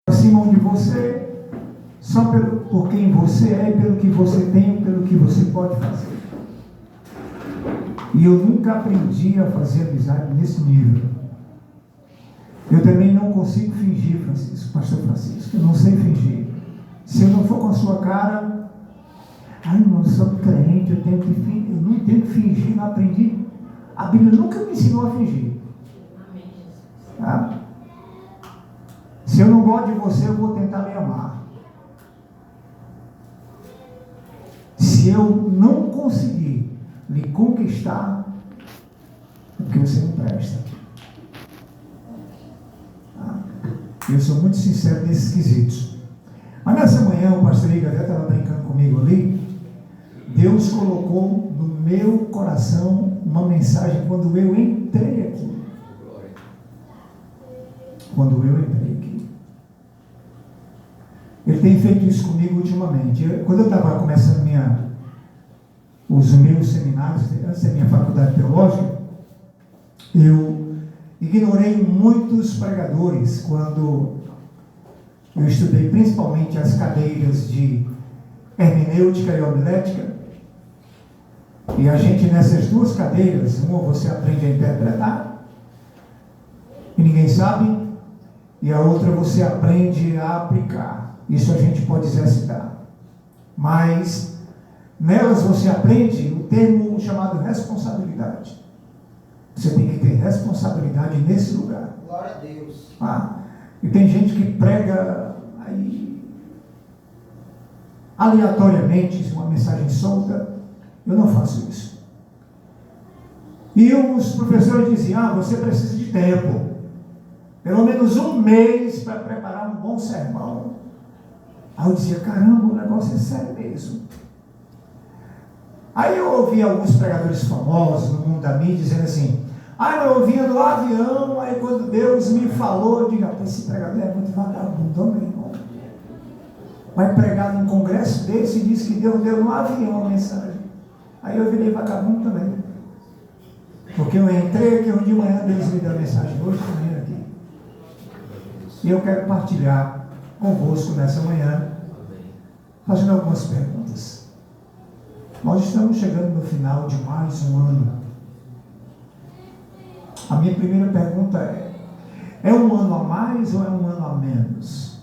acima de você, só por quem você é, pelo que você tem, pelo que você pode fazer. E eu nunca aprendi a fazer amizade nesse nível. Eu também não consigo fingir, pastor Francisco, eu não sei fingir. Se eu não for com a sua cara, eu sou crente, eu não tenho que fingir, não aprendi. A Bíblia nunca me ensinou a fingir. Tá? Se eu não gosto de você, eu vou tentar me amar. Se eu não conseguir lhe conquistar, é porque você não presta. Tá? Eu sou muito sincero nesses quesitos. Mas nessa manhã, o pastor Igor até estava brincando comigo ali. Deus colocou no meu coração uma mensagem quando eu entrei aqui. Quando eu entrei aqui. Ele tem feito isso comigo ultimamente. Quando eu estava começando os meus seminários, antes da minha faculdade teológica, eu ignorei muitos pregadores quando eu estudei principalmente as cadeiras de hermenêutica e homilética. E a gente, nessas duas cadeiras, uma você aprende a interpretar, e ninguém sabe, e a outra você aprende a aplicar. Isso a gente pode exercitar. Mas nelas você aprende o termo chamado responsabilidade. Você tem que ter responsabilidade nesse lugar. Glória a Deus. E tem gente que prega aí aleatoriamente, uma mensagem solta. Eu não faço isso. E os professores diziam, você precisa de tempo. Pelo menos um mês para preparar um bom sermão. Aí eu dizia, caramba, o negócio é sério mesmo. Aí eu ouvi alguns pregadores famosos no mundo da mídia dizendo assim, eu vinha do avião, aí quando Deus me falou, eu digo, esse pregador é muito vagabundo, meu irmão. Vai pregar num congresso desse e diz que Deus deu no avião a mensagem. Aí eu virei vagabundo também. Porque eu entrei aqui hoje de manhã, Deus me deu a mensagem hoje também aqui. E eu quero partilhar convosco nessa manhã, fazendo algumas perguntas. Nós estamos chegando no final de mais um ano. A minha primeira pergunta é um ano a mais ou é um ano a menos?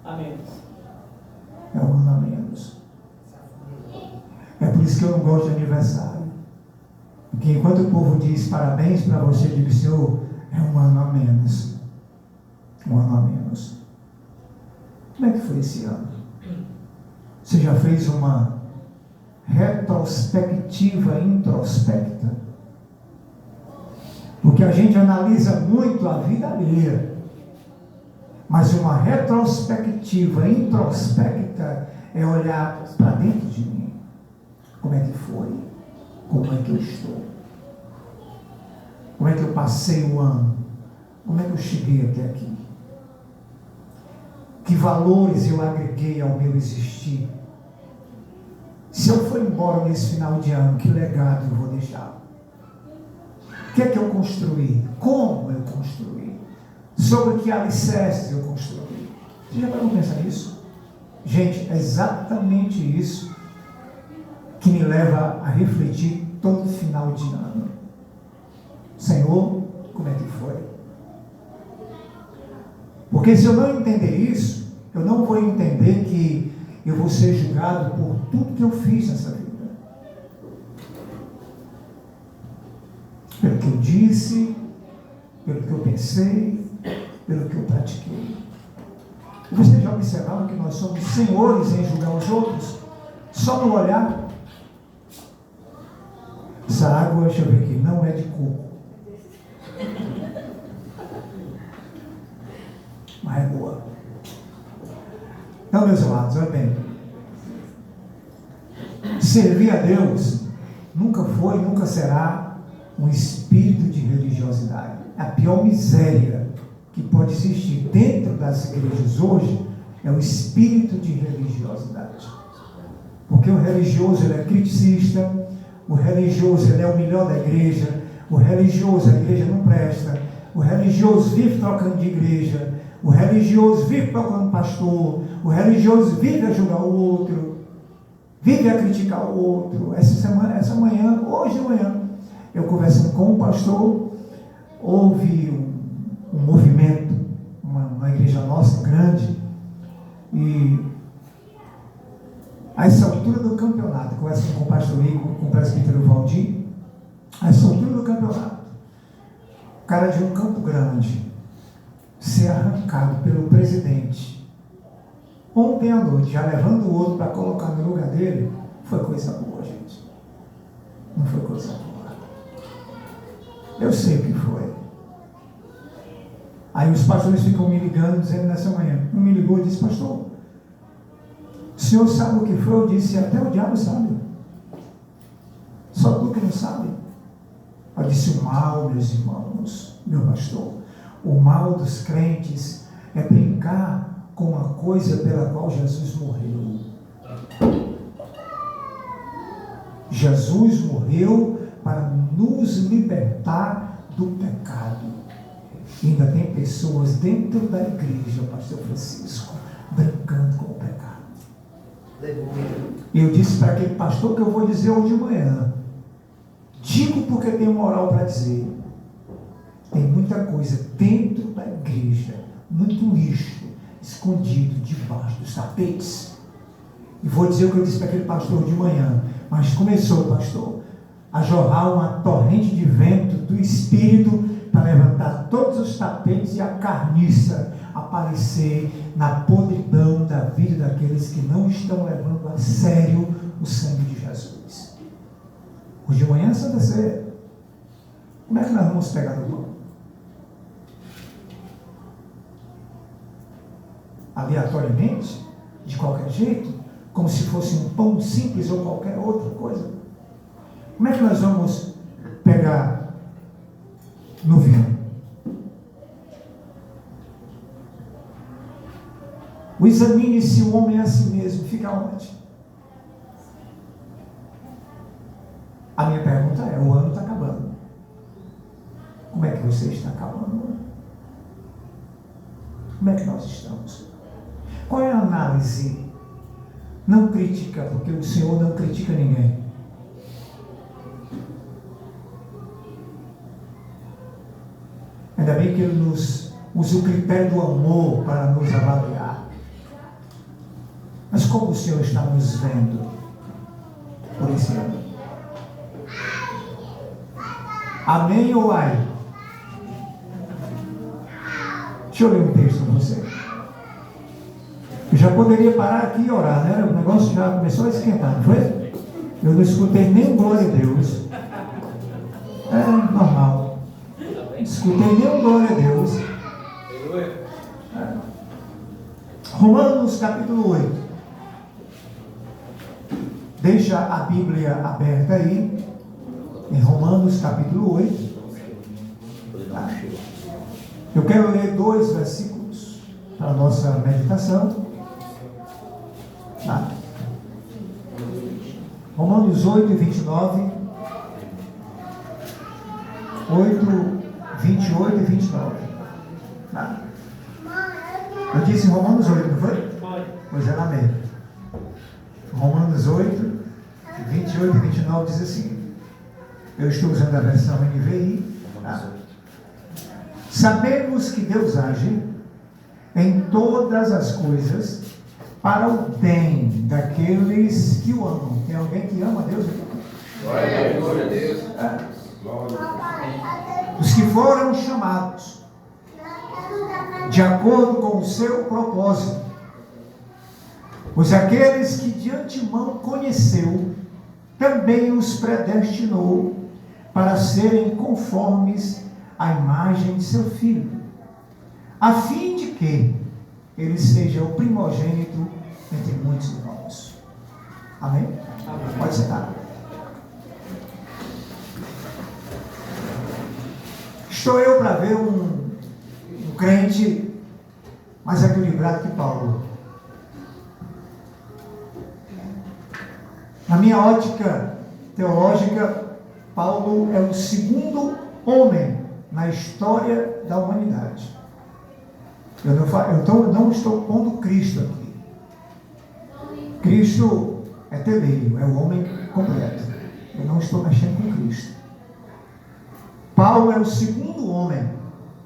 A menos. É um ano a menos. É por isso que eu não gosto de aniversário. Porque enquanto o povo diz parabéns para você, eu digo, Senhor, é um ano a menos. Um ano a menos. Como é que foi esse ano? Você já fez uma retrospectiva introspecta? Porque a gente analisa muito a vida alheia. Mas uma retrospectiva introspecta é olhar para dentro de mim. Como é que foi? Como é que eu estou? Como é que eu passei o ano? Como é que eu cheguei até aqui? Que valores eu agreguei ao meu existir? Se eu for embora nesse final de ano, que legado eu vou deixar? O que é que eu construí? Como eu construí? Sobre que alicerces eu construí? Você já parou para pensar nisso? Gente, é exatamente isso que me leva a refletir todo final de ano. Senhor, como é que foi? Porque se eu não entender isso, eu não vou entender que eu vou ser julgado por tudo que eu fiz nessa vida. Pelo que eu disse, pelo que eu pensei, pelo que eu pratiquei. Vocês já observaram que nós somos senhores em julgar os outros? Só no olhar. Essa água, deixa eu ver aqui, não é de coco. Mas é boa. Então, meus amados, olha bem. Servir a Deus nunca foi, nunca será um espírito de religiosidade. A pior miséria que pode existir dentro das igrejas hoje é o espírito de religiosidade. Porque o religioso ele é criticista, o religioso ele é o melhor da igreja, o religioso, a igreja não presta, o religioso vive trocando de igreja, O religioso vive procurando pastor. O religioso vive a julgar o outro. Vive a criticar o outro. Essa manhã, hoje de manhã, eu conversando com um pastor, houve um movimento, uma igreja nossa grande, e a essa altura do campeonato, conversando com o pastor Igor, com o presbítero Valdir, a essa altura do campeonato, o cara de um Campo Grande ser arrancado pelo presidente ontem à noite, já levando o outro para colocar no lugar dele, foi coisa boa, gente. Não foi coisa boa. Eu sei o que foi. Aí os pastores ficam me ligando, dizendo nessa manhã, um me ligou e disse, pastor, o senhor sabe o que foi? Eu disse, até o diabo sabe. Só tu que não sabe. Eu disse, o mal, meus irmãos, meu pastor, o mal dos crentes é brincar com a coisa pela qual Jesus morreu. Jesus morreu para nos libertar do pecado. E ainda tem pessoas dentro da igreja, pastor Francisco, brincando com o pecado. E eu disse para aquele pastor que eu vou dizer hoje de manhã, digo porque tenho moral para dizer, tem muita coisa dentro da igreja, muito lixo, escondido debaixo dos tapetes. E vou dizer o que eu disse para aquele pastor de manhã, mas começou, pastor, a jorrar uma torrente de vento do Espírito para levantar todos os tapetes e a carniça aparecer na podridão da vida daqueles que não estão levando a sério o sangue de Jesus. Hoje de manhã, Santa Ceia, como é que nós vamos pegar no pão? Aleatoriamente, de qualquer jeito, como se fosse um pão simples ou qualquer outra coisa. Como é que nós vamos pegar no vinho? O examine-se o homem a si mesmo, fica onde? A minha pergunta é, o ano está acabando. Como é que você está acabando? Como é que nós estamos? Qual é a análise? Não crítica, porque o Senhor não critica ninguém. Ainda bem que Ele nos usa o critério do amor para nos avaliar. Mas como o Senhor está nos vendo por esse ano? Amém ou ai? Deixa eu ler um texto com você. Eu já poderia parar aqui e orar, né? O negócio já começou a esquentar, não foi? Eu não escutei nem glória a Deus. É normal. Não escutei nem glória a Deus. Romanos capítulo 8. Deixa a Bíblia aberta aí. Em Romanos capítulo 8. Eu quero ler 2 versículos para a nossa meditação. Romanos 8 e 29. 28 e 29. Eu disse Romanos 8, não foi? Pois é, na mesma. Romanos 8, 28 e 29 diz assim. Eu estou usando a versão NVI. Sabemos que Deus age em todas as coisas para o bem daqueles que o amam. Tem alguém que ama Deus aqui? Glória a Deus. Os que foram chamados de acordo com o seu propósito. Pois aqueles que de antemão conheceu, também os predestinou para serem conformes à imagem de seu Filho, a fim de que ele seja o primogênito entre muitos irmãos. Amém? Amém. Pode sentar. Estou eu para ver um crente mais equilibrado que Paulo. Na minha ótica teológica, Paulo é o segundo homem na história da humanidade Eu não estou pondo Cristo aqui. Cristo é teleio, é o homem completo. Eu não estou mexendo com Cristo. Paulo é o segundo homem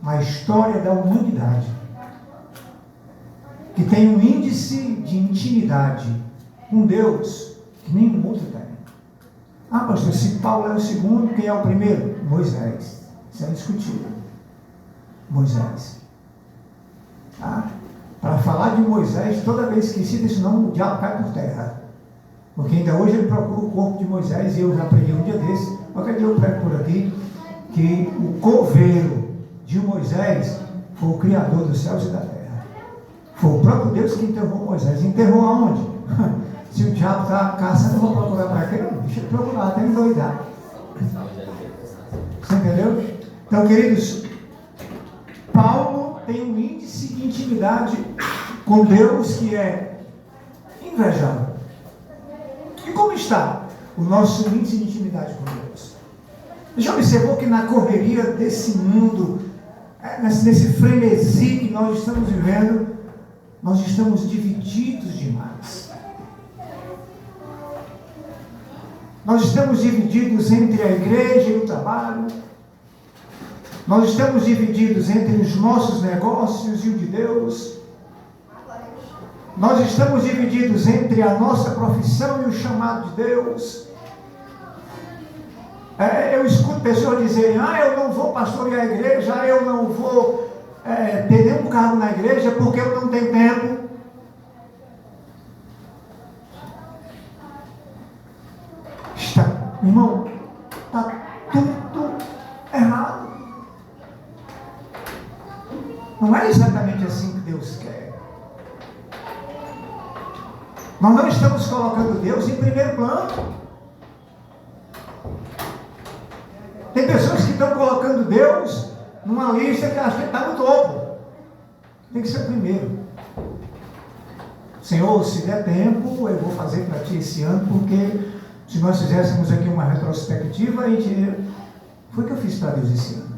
na história da humanidade que tem um índice de intimidade com Deus que nenhum outro tem. Ah, pastor, se Paulo é o segundo, quem é o primeiro? Moisés. Isso é discutível. Moisés. Tá? Para falar de Moisés, toda vez que cita esse nome, o diabo cai por terra. Porque ainda hoje ele procura o corpo de Moisés, e eu já aprendi um dia desse, qualquer dia eu prego por aqui, que o coveiro de Moisés foi o Criador dos céus e da terra. Foi o próprio Deus que enterrou Moisés. Enterrou aonde? Se o diabo está caçando, eu vou procurar para quê? Deixa eu procurar, até me doidar. Você entendeu? Então, queridos, Paulo tem um índice de intimidade com Deus que é invejável. E como está o nosso índice de intimidade com Deus? Já observou que na correria desse mundo, nesse frenesi que nós estamos vivendo, nós estamos divididos demais. Nós estamos divididos entre a igreja e o trabalho. Nós estamos divididos entre os nossos negócios e o de Deus. Nós estamos divididos entre a nossa profissão e o chamado de Deus. Eu escuto pessoas dizerem: eu não vou pastorear a igreja, eu não vou ter nenhum cargo na igreja porque eu não tenho tempo. Irmão, está tudo errado. Não é exatamente assim que Deus quer. Nós não estamos colocando Deus em primeiro plano. Tem pessoas que estão colocando Deus numa lista que acho que está no topo. Tem que ser o primeiro. Senhor, se der tempo, eu vou fazer para ti esse ano, porque se nós fizéssemos aqui uma retrospectiva, a gente... Foi o que eu fiz para Deus esse ano.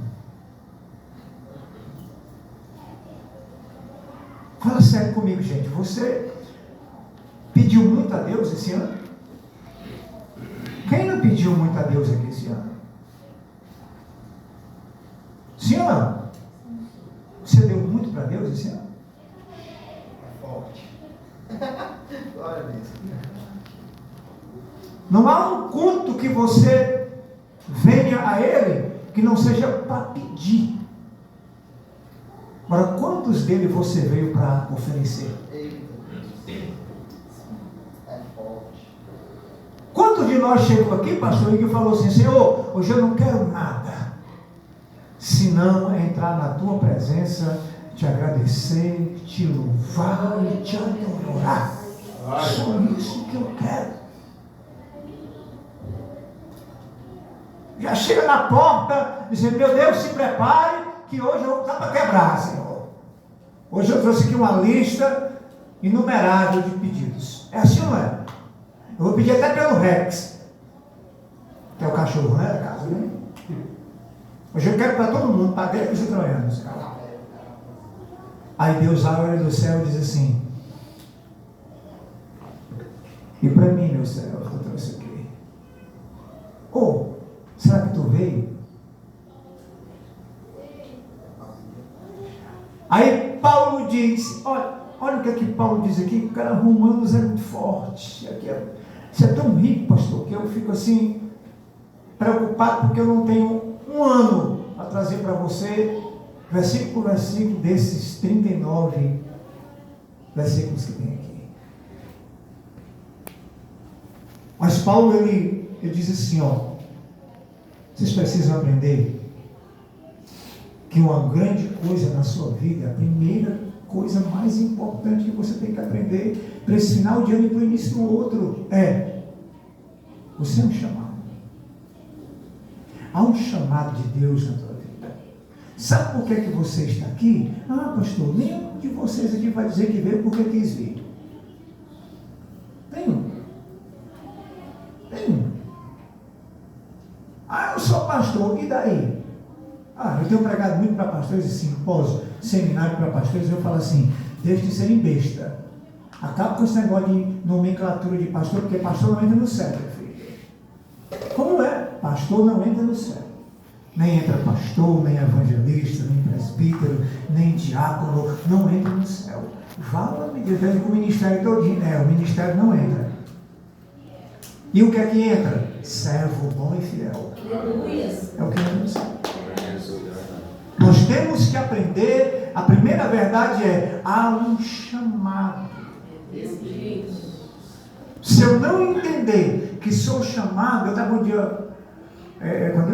Fala sério comigo, gente. Você pediu muito a Deus esse ano? Quem não pediu muito a Deus aqui esse ano? Sim ou não? Você deu muito para Deus esse ano? Forte. Glória a Deus. Não há um culto que você venha a Ele que não seja para pedir. Agora, quantos dele você veio para oferecer? É forte. Quantos de nós chegou aqui, pastor, e que falou assim: Senhor, hoje eu não quero nada, senão entrar na tua presença, te agradecer, te louvar e te adorar. Só isso que eu quero. Já chega na porta dizendo: meu Deus, se prepare, que hoje eu vou estar para quebrar, Senhor. Hoje eu trouxe aqui uma lista inumerável de pedidos. É assim ou não é? Eu vou pedir até pelo Rex, que é o cachorro, né, da casa, né? Hoje eu quero para todo mundo, para gregos e troianos. Aí Deus olha do céu e diz assim: e para mim, meu céu, eu trouxe aqui. Será que tu veio? Aí Paulo diz, olha o que é que Paulo diz aqui, cara, Romanos é muito forte. Você é tão rico, pastor, que eu fico assim, preocupado, porque eu não tenho um ano a trazer para você, versículo por versículo, desses 39 versículos que tem aqui. Mas Paulo, ele diz assim, vocês precisam aprender que uma grande coisa na sua vida, a primeira coisa mais importante que você tem que aprender para esse final de ano e para o início do outro você é um chamado. Há um chamado de Deus na tua vida. Sabe por que você está aqui? Pastor, nenhum de vocês aqui vai dizer que veio porque quis vir. Nenhum. Eu sou pastor, e daí? Eu tenho pregado muito para pastores e simpósio, seminário para pastores, eu falo assim, deixe de serem besta. Acaba com esse negócio de nomenclatura de pastor, porque pastor não entra no céu, meu filho. Como é? Pastor não entra no céu. Nem entra pastor, nem evangelista, nem presbítero, nem diácono, não entra no céu. Fala-me de Deus com o ministério todinho. O ministério não entra. E o que é que entra? Servo bom e fiel. É o que entra no céu. Nós temos que aprender, a primeira verdade é, há um chamado. Se eu não entender que sou chamado, eu estava um dia,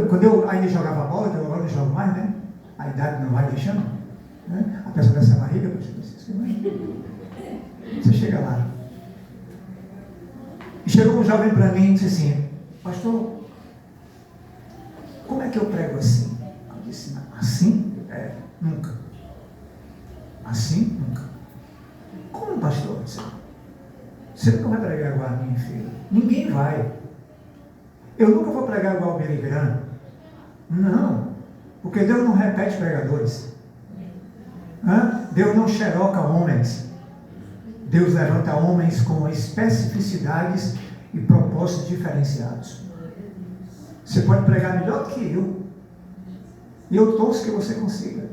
quando eu ainda jogava bola, que eu agora não jogo mais, né? A idade não vai deixando, né? A pessoa dessa barriga, você chega lá. E chegou um jovem para mim e disse assim, pastor, como é que eu prego assim? Eu disse, assim? Nunca. Assim? Nunca. Como, pastor? Você nunca vai pregar igual a mim, filho. Ninguém vai. Eu nunca vou pregar igual o Billy Graham. Não. Porque Deus não repete pregadores. Deus não xeroca homens. Deus levanta homens com especificidades e propósitos diferenciados. Você pode pregar melhor do que eu. E eu torço que você consiga.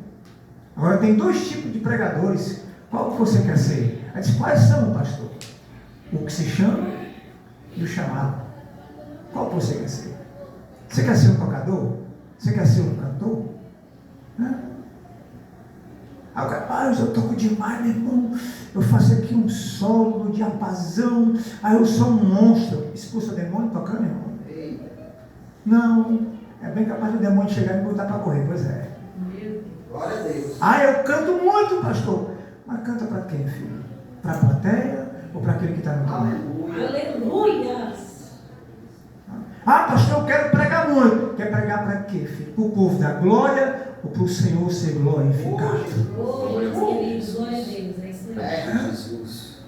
Agora tem dois tipos de pregadores. Qual que você quer ser? Aí diz, quais são, pastor? O que se chama e o chamado. Qual que você quer ser? Você quer ser um tocador? Você quer ser um cantor? Rapaz, eu toco demais, meu irmão. Eu faço aqui um solo no diapasão. Aí eu sou um monstro. Expulsa o demônio tocando, irmão? Não. É bem capaz do demônio chegar e me botar para correr. Pois é. Glória a Deus. Eu canto muito, pastor. Mas canta para quem, filho? Para a plateia ou para aquele que está no caminho? Aleluia! Pastor, eu quero pregar muito. Quer pregar para quê, filho? Para o povo da glória ou para o Senhor ser glorificado? Glória a Deus, é isso aí. Jesus.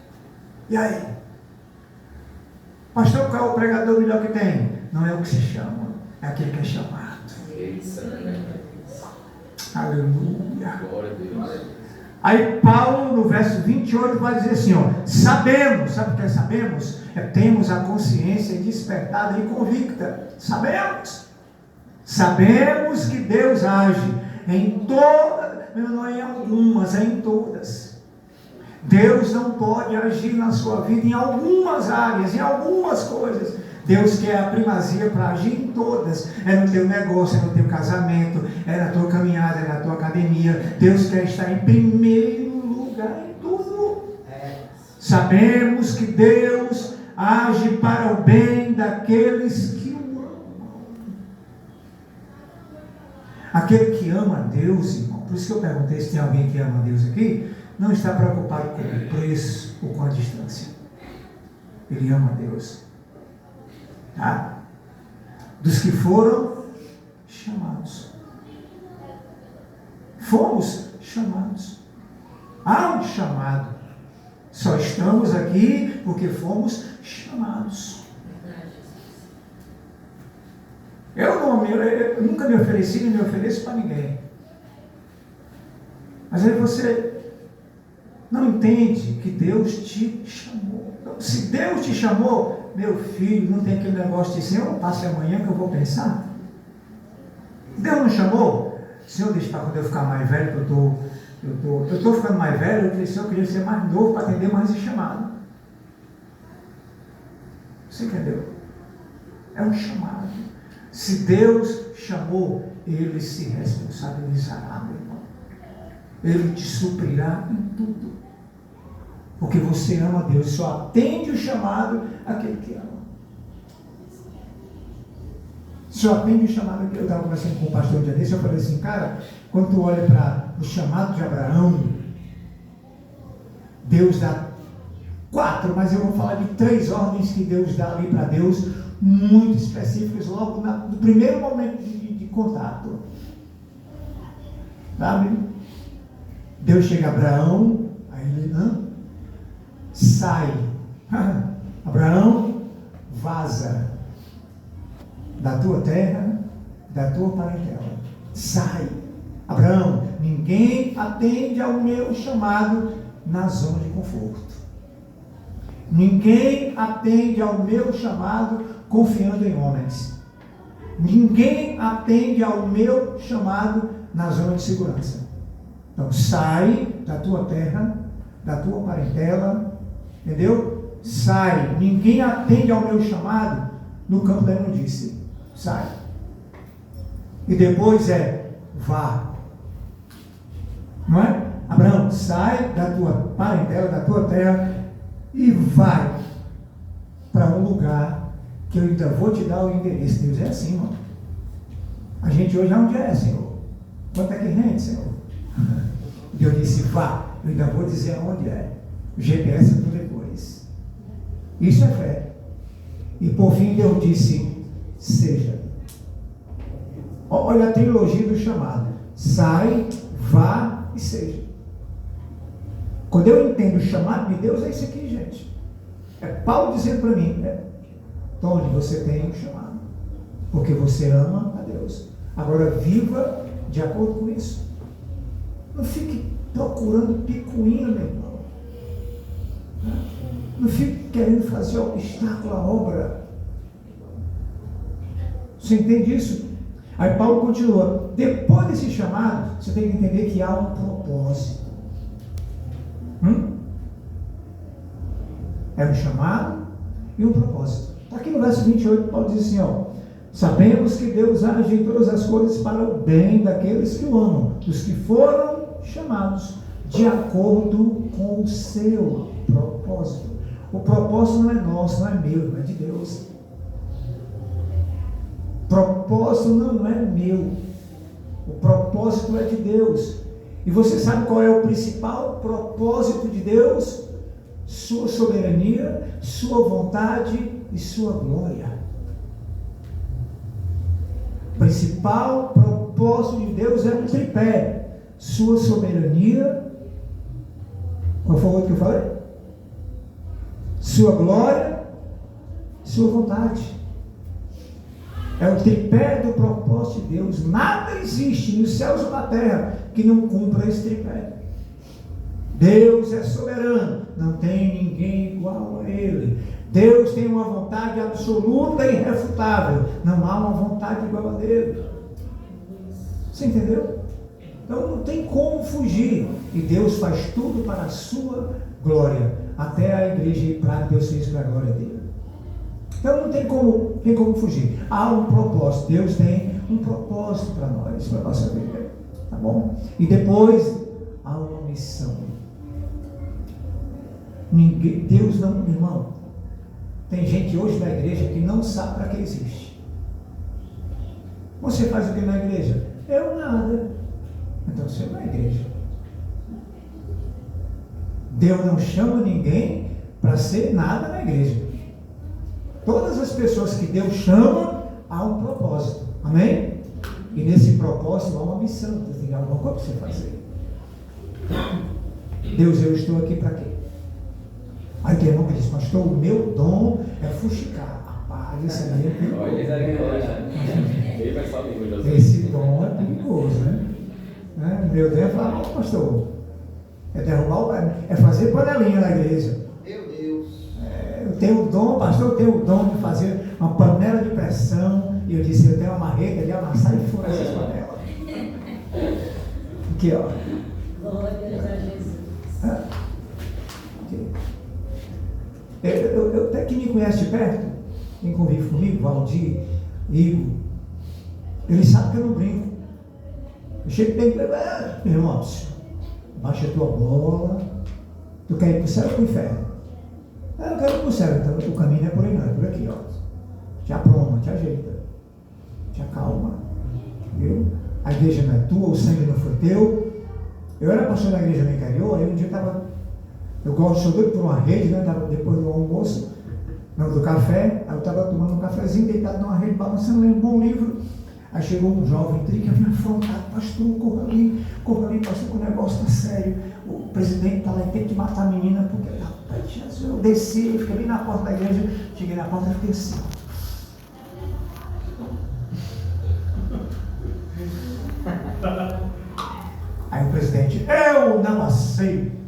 E aí? Pastor, qual é o pregador melhor que tem? Não é o que se chama, é aquele que é chamado. Aleluia. Glória a Deus. Aí Paulo, no verso 28, vai dizer assim, sabemos, sabe o que é sabemos? Temos a consciência despertada e convicta. Sabemos que Deus age em todas, não é em algumas, é em todas. Deus não pode agir na sua vida em algumas áreas, em algumas coisas. Deus quer a primazia para agir em todas. É no teu negócio, é no teu casamento, é na tua caminhada, é na tua academia. Deus quer estar em primeiro lugar em tudo. Sabemos que Deus age para o bem daqueles que o amam. Aquele que ama a Deus, irmão, por isso que eu perguntei se tem alguém que ama a Deus aqui, não está preocupado com o preço ou com a distância. Ele ama a Deus. Dos que foram chamados. Fomos chamados. Há um chamado. Só estamos aqui porque fomos chamados. Eu nunca me ofereci nem me ofereço para ninguém. Mas aí você não entende que Deus te chamou. Se Deus te chamou, meu filho, não tem aquele negócio de Senhor, passe amanhã que eu vou pensar. Deus não chamou? Senhor, deixa para quando eu ficar mais velho, que eu estou ficando mais velho, eu falei, Senhor, eu queria ser mais novo para atender mais esse chamado. Você entendeu? É um chamado. Se Deus chamou, Ele se responsabilizará, meu irmão. Ele te suprirá em tudo. Porque você ama a Deus, só atende o chamado aquele que ama. Só atende o chamado. Eu estava conversando com o pastor um dia desse, eu falei assim, cara, quando tu olha para o chamado de Abraão, Deus dá 4, mas eu vou falar de 3 ordens que Deus dá ali para Deus, muito específicas, logo no primeiro momento de contato. Sabe? Deus chega a Abraão, aí ele não. Sai. Abraão, vaza da tua terra, da tua parentela. Sai. Abraão, ninguém atende ao meu chamado na zona de conforto. Ninguém atende ao meu chamado confiando em homens. Ninguém atende ao meu chamado na zona de segurança. Então sai da tua terra, da tua parentela, entendeu? Sai. Ninguém atende ao meu chamado no campo da imundície. Sai. E depois vá. Não é? Abraão, sai da tua parentela, da tua terra e vai para um lugar que eu ainda vou te dar o endereço. Deus é assim, irmão. A gente hoje onde é, Senhor? Quanto é que rende, Senhor? Deus disse, vá, eu ainda vou dizer aonde é. O GPS por depois. Isso é fé. E por fim Deus disse, seja. Olha a trilogia do chamado. Sai, vá e seja. Quando eu entendo o chamado de Deus, é isso aqui, gente. É Paulo dizendo para mim, Tony, você tem um chamado. Porque você ama a Deus. Agora viva de acordo com isso. Não fique procurando picuinha, meu irmão. Não fique querendo fazer obstáculo à obra. Você entende isso? Aí Paulo continua. Depois desse chamado, você tem que entender que há um propósito. É um chamado e um propósito. Está aqui no verso 28, Paulo diz assim, sabemos que Deus age em todas as coisas para o bem daqueles que o amam, dos que foram chamados de acordo com o seu propósito. O propósito não é nosso, não é meu, é de Deus. Propósito não é meu. O propósito é de Deus. E você sabe qual é o principal propósito de Deus? Sua soberania, sua vontade e sua glória. O principal propósito de Deus é um tripé. Sua soberania. Qual foi o outro que eu falei? Sua glória, sua vontade. É o tripé do propósito de Deus. Nada existe nos céus ou na terra que não cumpra esse tripé. Deus é soberano, não tem ninguém igual a Ele. Deus tem uma vontade absoluta e irrefutável, não há uma vontade igual a dele. Você entendeu? Então não tem como fugir. E Deus faz tudo para a sua glória. Até a igreja ir para Deus fez para a glória dele. Então não tem como fugir. Há um propósito. Deus tem um propósito para nós, para a nossa vida. Tá bom? E depois há uma missão. Deus não, irmão. Tem gente hoje na igreja que não sabe para que existe. Você faz o que na igreja? Eu nada. Então você não é igreja. Deus não chama ninguém para ser nada na igreja. Todas as pessoas que Deus chama, há um propósito. Amém? E nesse propósito há uma missão. Tem alguma coisa para você fazer. Deus, eu estou aqui para quê? Aí tem irmão que diz, pastor, o meu dom é fuxicar. Rapaz, esse aí é perigoso. Esse dom é perigoso, né? Meu dom é falar, pastor, é derrubar é fazer panelinha na igreja. Meu Deus. Eu tenho o dom, pastor, eu tenho o dom de fazer uma panela de pressão. E eu disse, eu tenho uma marreta de amassar e furar essas panelas. Aqui, ó. Glória a Jesus. Aqui. Eu até que me conhece de perto, quem convive comigo, Valdir, Igor, ele sabe que eu não brinco. Eu chego e digo, meu irmão, baixa a tua bola, tu quer ir para o céu ou para o inferno? Eu não quero ir para o céu, então o caminho não é por aí não, é por aqui, ó. Te aproma, te ajeita, te acalma, viu? A igreja não é tua, o sangue não foi teu. Eu era pastor da igreja no interior, aí um dia eu gosto, sou doido por uma rede, né? Depois do almoço, do café, aí eu estava tomando um cafezinho, deitado numa rede, balançando, lendo um bom livro. Aí chegou um jovem trica, me afrontado, pastor, corra ali, pastor, que o negócio está sério. O presidente está lá e tem que matar a menina, porque, rapaz, Jesus, eu desci, eu fiquei bem na porta da igreja, cheguei na porta e fiquei assim. Aí o presidente, eu não aceito.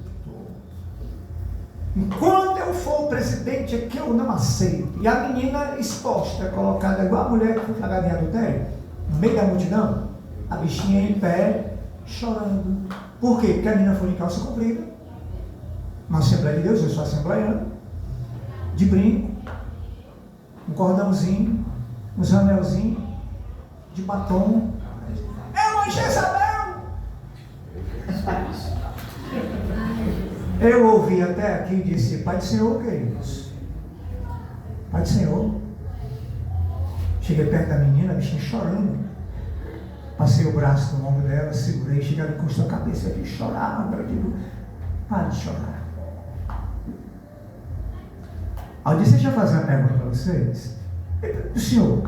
Enquanto eu for o presidente aqui, eu não aceito. E a menina exposta, colocada igual a mulher que foi flagrada em adultério, no meio da multidão, a bichinha em pé, chorando. Por quê? Porque a menina foi de calça comprida, na Assembleia de Deus, eu sou assembleiano, de brinco, um cordãozinho, uns anelzinhos, de batom. É uma Jezabel! Eu ouvi até aqui e disse, Pai do Senhor, o que é isso? Pai do Senhor. Cheguei perto da menina, a bichinha chorando. Passei o braço no ombro dela, segurei, cheguei, encostou a cabeça aqui, chorava. Eu digo, para de chorar. Aí eu disse, deixa eu fazer uma pergunta para vocês. O senhor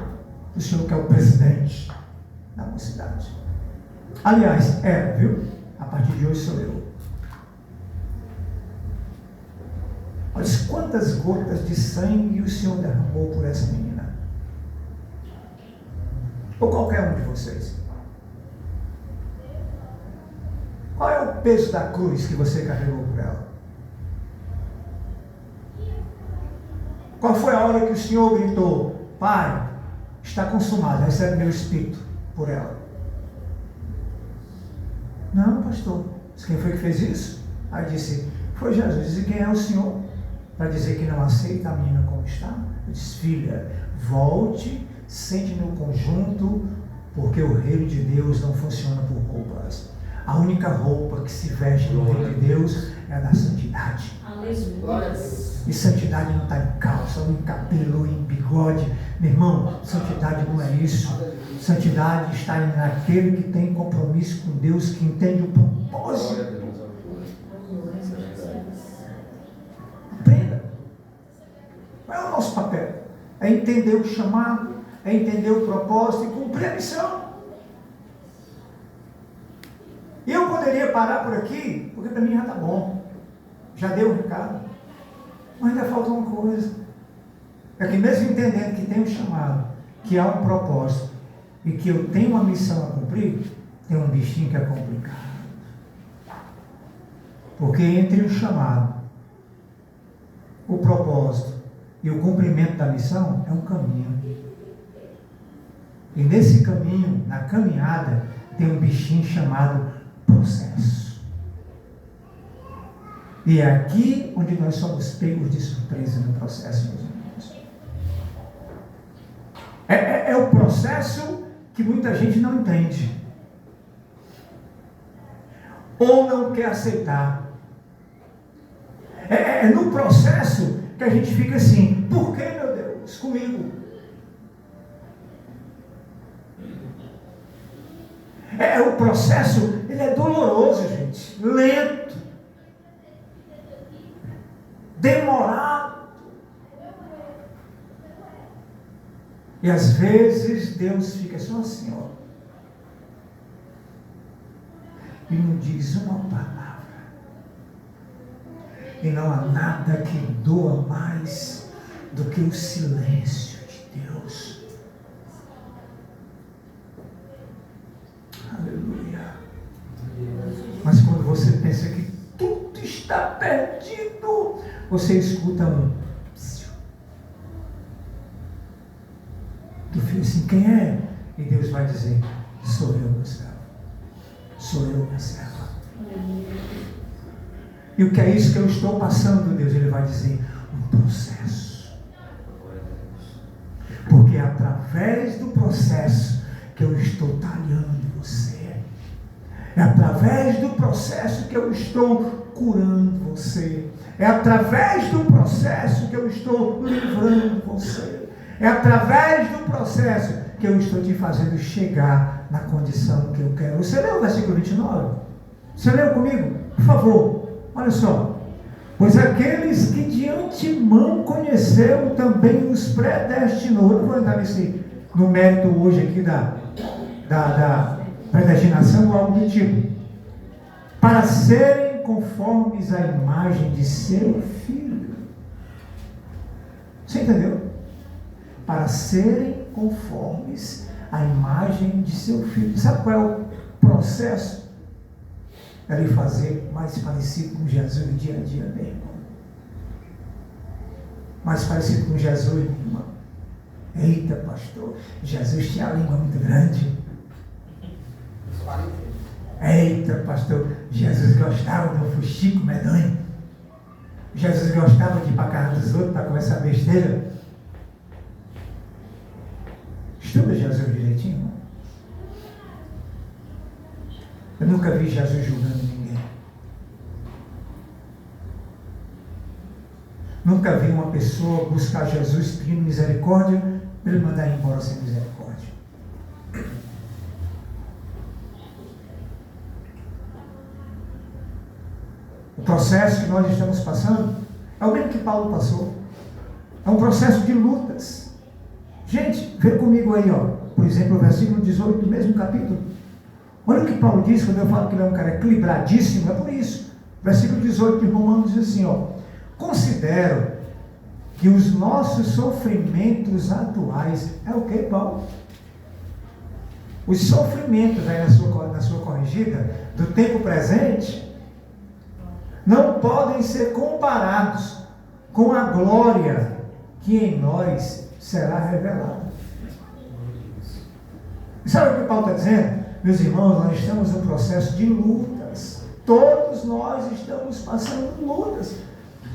que é o presidente da mocidade. Aliás, viu? A partir de hoje sou eu. Olha quantas gotas de sangue o Senhor derramou por essa menina. Ou qualquer um de vocês. Qual é o peso da cruz que você carregou por ela? Qual foi a hora que o Senhor gritou, Pai, está consumado, recebe meu espírito por ela? Não, pastor. Quem foi que fez isso? Aí disse, foi Jesus. E quem é o Senhor? Para dizer que não aceita a menina como está? Eu disse, filha, volte, sente no conjunto, porque o reino de Deus não funciona por roupas. A única roupa que se veste no reino de Deus é a da santidade. Aleluia. E santidade não está em calça, ou em cabelo, ou em bigode. Meu irmão, santidade não é isso. Santidade está naquele que tem compromisso com Deus, que entende o propósito. Aprenda. Qual é o nosso papel? É entender o chamado, é entender o propósito e cumprir a missão. E eu poderia parar por aqui, porque para mim já está bom. Já deu o recado. Mas ainda falta uma coisa. É que mesmo entendendo que tem um chamado, que há um propósito, e que eu tenho uma missão a cumprir, tem um bichinho que é complicado. Porque entre o chamado, o propósito e o cumprimento da missão é um caminho. E nesse caminho, na caminhada, tem um bichinho chamado processo. E é aqui onde nós somos pegos de surpresa no processo, meus irmãos. É o processo que muita gente não entende. Ou não quer aceitar. É no processo que a gente fica assim, por que, meu Deus, comigo? O processo, ele é doloroso, gente, lento, demorado. E às vezes Deus fica só assim, ó, e não diz uma palavra. E não há nada que doa mais do que o silêncio de Deus. Aleluia. Mas quando você pensa que tudo está perdido, você escuta um psiu. Tu fica assim, quem é? E Deus vai dizer, sou eu, meu servo. Sou eu, minha serva. E o que é isso que eu estou passando, Deus? Ele vai dizer, um processo. Porque é através do processo que eu estou talhando você. É através do processo que eu estou curando você. É através do processo que eu estou livrando você. É através do processo que eu estou te fazendo chegar na condição que eu quero. Você leu o versículo 29? Você leu comigo? Por favor. Olha só, pois aqueles que de antemão conheceu também os predestinou. Eu não vou entrar no mérito hoje aqui da predestinação ou algo do tipo. Para serem conformes à imagem de seu filho. Você entendeu? Para serem conformes à imagem de seu filho. Sabe qual é o processo é lhe fazer mais parecido com Jesus no dia a dia, meu irmão. Mais parecido com Jesus, minha irmã. Eita, pastor, Jesus tinha a língua muito grande. Eita, pastor, Jesus gostava do fuxico medonho. Jesus gostava de ir para a casa dos outros para conversar besteira. Estuda Jesus direitinho, irmão. Eu nunca vi Jesus julgando ninguém. Nunca vi uma pessoa buscar Jesus pedindo misericórdia para ele mandar ir embora sem misericórdia. O processo que nós estamos passando é o mesmo que Paulo passou. É um processo de lutas. Gente, vê comigo aí, ó. Por exemplo, o versículo 18 do mesmo capítulo. Olha o que Paulo diz quando eu falo que ele é um cara equilibradíssimo, é por isso. Versículo 18 de Romanos diz assim, ó. Considero que os nossos sofrimentos atuais, é o que, Paulo? Os sofrimentos aí na sua corrigida, do tempo presente, não podem ser comparados com a glória que em nós será revelada. Sabe o que Paulo está dizendo? Meus irmãos, nós estamos num processo de lutas. Todos nós estamos passando lutas.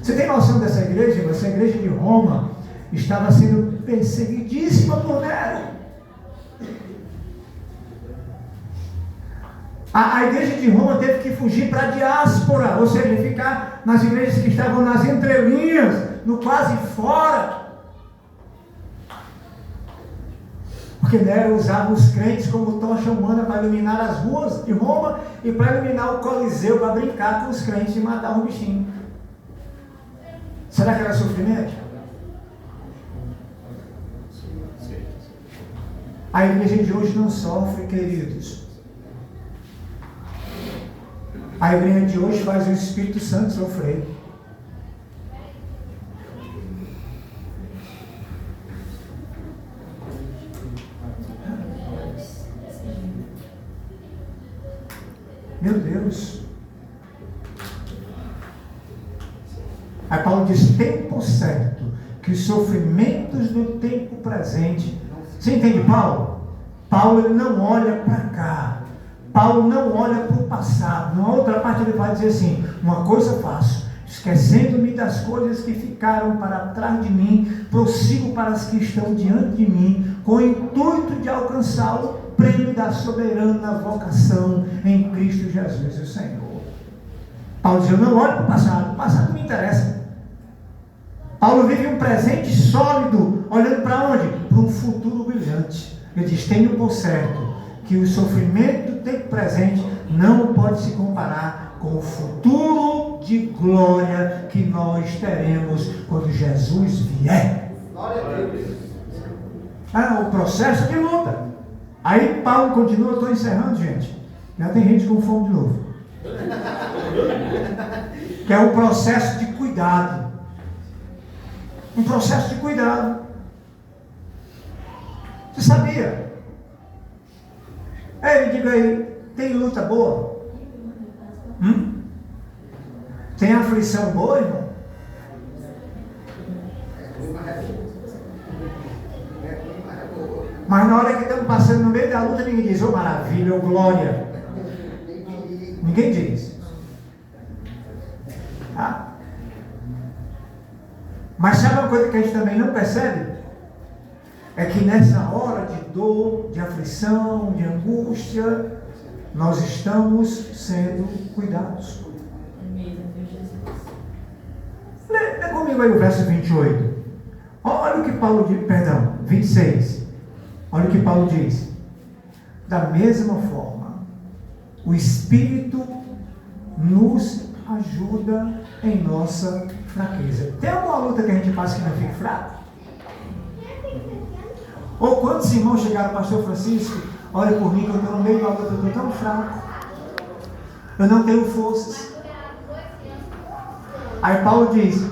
Você tem noção dessa igreja? Essa igreja de Roma estava sendo perseguidíssima por Nero. A igreja de Roma teve que fugir para a diáspora, ou seja, ficar nas igrejas que estavam nas entrelinhas, no quase fora. Porque Nero usava os crentes como tocha humana para iluminar as ruas de Roma e para iluminar o Coliseu, para brincar com os crentes e matar um bichinho. Será que era sofrimento? A igreja de hoje não sofre, queridos. A igreja de hoje faz o Espírito Santo sofrer. Meu Deus. Aí Paulo diz, tempo certo, que os sofrimentos do tempo presente. Você entende Paulo? Paulo ele não olha para cá. Paulo não olha para o passado. Na outra parte ele vai dizer assim, uma coisa faço, esquecendo-me das coisas que ficaram para trás de mim, prossigo para as que estão diante de mim, com o intuito de alcançar o prêmio da soberana vocação em Cristo Jesus, o Senhor. Paulo diz, eu não olho para o passado não me interessa. Paulo vive um presente sólido, olhando para onde? Para um futuro brilhante. Ele diz, tenho por certo que o sofrimento do tempo presente não pode se comparar com o futuro de glória que nós teremos quando Jesus vier. Glória a Deus. O processo de luta. Aí Paulo continua, estou encerrando, gente. Já tem gente com fome de novo. Que é o processo de cuidado. Um processo de cuidado. Você sabia? Me diga aí, tem luta boa? Tem aflição boa, irmão? Mas na hora que estamos passando no meio da luta, ninguém diz, oh maravilha, oh glória. Ninguém diz. Mas sabe uma coisa que a gente também não percebe? É que nessa hora de dor, de aflição, de angústia, nós estamos sendo cuidados. Lê comigo aí o verso 28. Olha o que Paulo diz, 26. Olha o que Paulo diz. Da mesma forma, o Espírito nos ajuda em nossa fraqueza. Tem alguma luta que a gente passa que não fique fraco? Ou quantos irmãos chegaram, pastor Francisco, olha por mim que eu estou no meio da luta, eu estou tão fraco. Eu não tenho forças. Aí Paulo diz,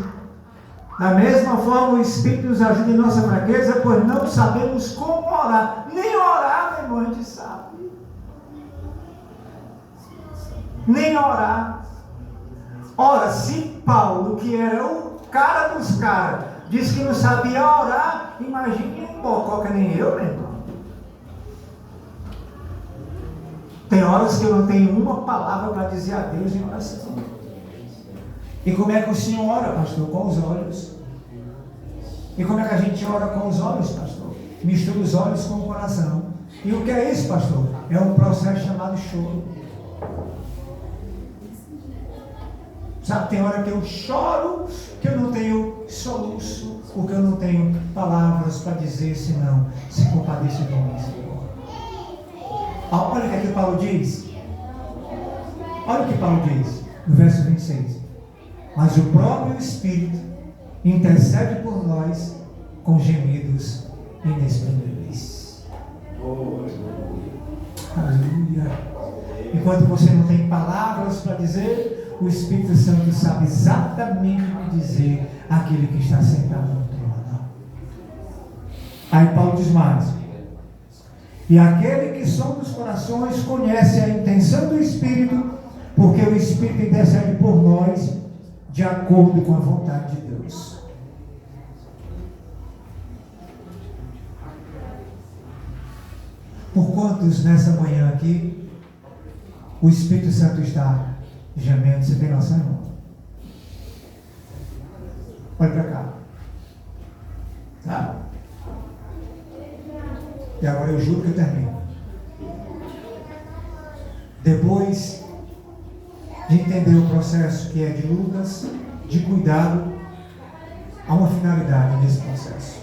da mesma forma o Espírito nos ajuda em nossa fraqueza, pois não sabemos como orar. Nem orar, meu irmão, a gente sabe. nem orar. Ora, se Paulo, que era o cara dos caras, disse que não sabia orar, imagine um bocó que nem eu, meu irmão. Tem horas que eu não tenho uma palavra para dizer a Deus em oração. E como é que o senhor ora, pastor? Com os olhos. E como é que a gente ora com os olhos, pastor? Mistura os olhos com o coração. E o que é isso, pastor? É um processo chamado choro. Sabe, tem hora que eu choro, que eu não tenho soluço, porque eu não tenho palavras para dizer, senão se compadeça de mim, Senhor. Olha o que aqui Paulo diz. Olha o que Paulo diz, no verso 26. Mas o próprio Espírito intercede por nós com gemidos inexprimíveis. Aleluia. Enquanto você não tem palavras para dizer, o Espírito Santo sabe exatamente o que dizer àquele que está sentado no trono. Aí Paulo diz mais: e aquele que sonda os corações conhece a intenção do Espírito, porque o Espírito intercede por nós de acordo com a vontade de Deus. Por quantos nessa manhã aqui o Espírito Santo está gemendo? Você tem noção, irmão? Olha para cá. Tá? E agora eu juro que eu termino. Depois de entender o processo que é de lutas, de cuidado, há uma finalidade nesse processo.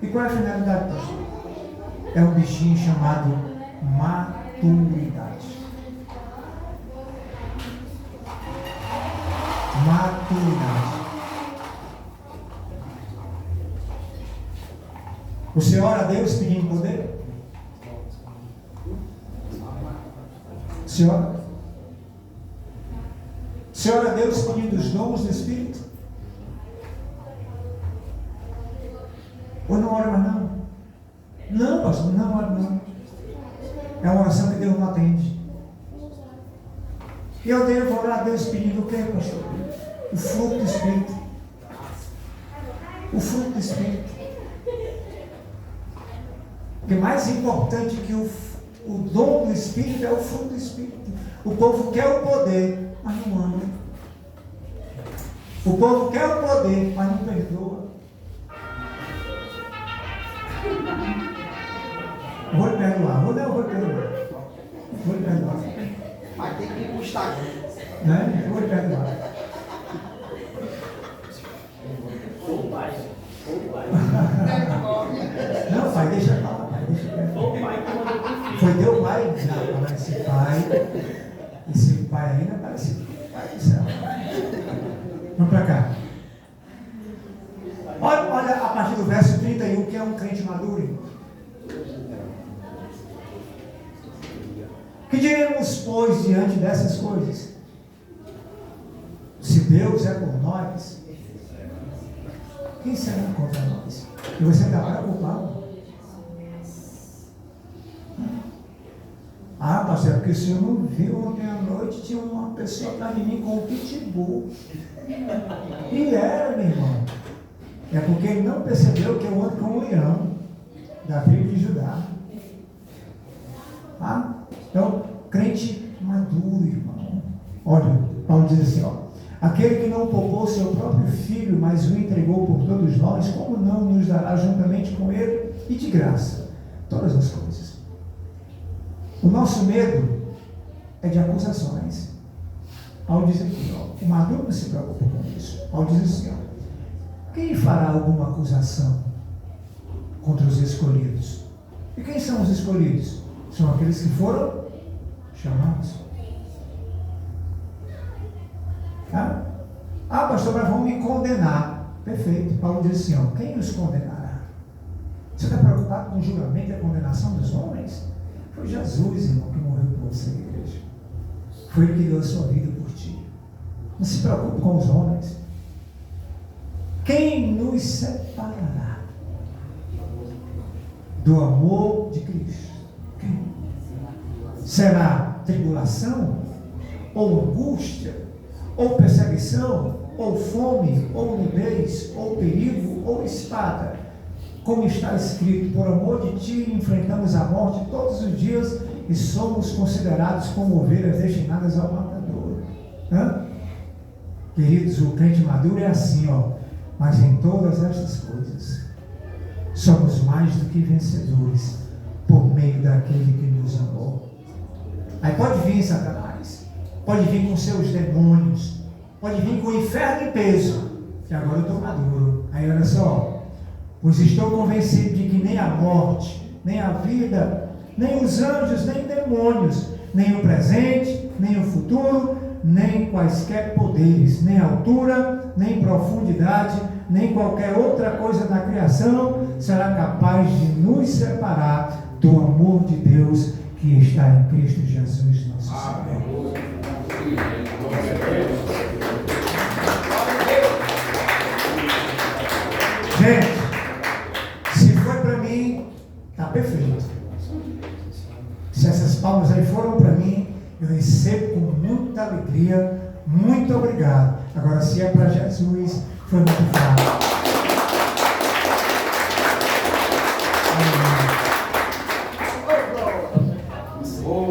E qual é a finalidade, pastor? É um bichinho chamado maturidade. Maturidade. Você ora a Deus pedindo poder? Você ora? Você ora a Deus pedindo os dons do Espírito? Ou não ora mais não? Não, pastor, não ora não. É uma oração que Deus não atende. E eu devo orar a Deus pedindo o quê, pastor? O fruto do Espírito. O fruto do Espírito. Porque mais importante que o dom do Espírito é o fruto do Espírito. O povo quer o poder, mas não ama. O povo quer o poder, mas não perdoa. Vou lhe perdoar. Vou lhe perdoar. Mas tem que custar. Né? Vou lhe perdoar. Não, pai, deixa eu falar. Foi teu pai? Não, esse pai aí não parece pai do céu. Vamos para cá. Olha a partir do verso 31, que é um crente maduro. Que diremos, pois, diante dessas coisas? Se Deus é por nós, quem será contra nós? E você está preocupado? Ah, pastor, porque o senhor não viu ontem à noite, tinha uma pessoa atrás de mim com um pitbull. E era, meu irmão. É porque ele não percebeu que eu ando com um leão da tribo de Judá. Ah? Então, crente maduro, irmão. Olha, Paulo diz assim, ó. Aquele que não poupou seu próprio filho, mas o entregou por todos nós, como não nos dará juntamente com ele e de graça todas as coisas? O nosso medo é de acusações. Paulo diz aqui, ó, o maduro não se preocupa com isso. Paulo diz assim, ó, quem fará alguma acusação contra os escolhidos? E quem são os escolhidos? São aqueles que foram chamados. Tá? Ah, pastor, mas vão me condenar. Perfeito. Paulo diz assim, ó, quem os condenará? Você está preocupado com o julgamento e a condenação dos homens? Foi Jesus, irmão, que morreu por você, igreja. Foi ele que deu a sua vida por ti. Não se preocupe com os homens. Quem nos separará do amor de Cristo? Quem? Será tribulação? ou angústia, ou perseguição, ou fome, ou nudez, ou perigo, ou espada. Como está escrito, por amor de ti enfrentamos a morte todos os dias e somos considerados como ovelhas destinadas ao matador. Queridos, o crente maduro é assim, mas em todas estas coisas somos mais do que vencedores por meio daquele que nos amou. Aí pode vir Satanás, pode vir com seus demônios, pode vir com o inferno em peso, que agora eu estou maduro. Aí olha só, pois estou convencido de que nem a morte, nem a vida, nem os anjos, nem demônios, nem o presente, nem o futuro, nem quaisquer poderes, nem altura, nem profundidade, nem qualquer outra coisa da criação será capaz de nos separar do amor de Deus que está em Cristo Jesus, nosso Senhor. Gente, se foi para mim, está perfeito. Se essas palmas aí foram para mim, eu recebo com muita alegria. Muito obrigado. Agora, se é para Jesus, foi muito fácil.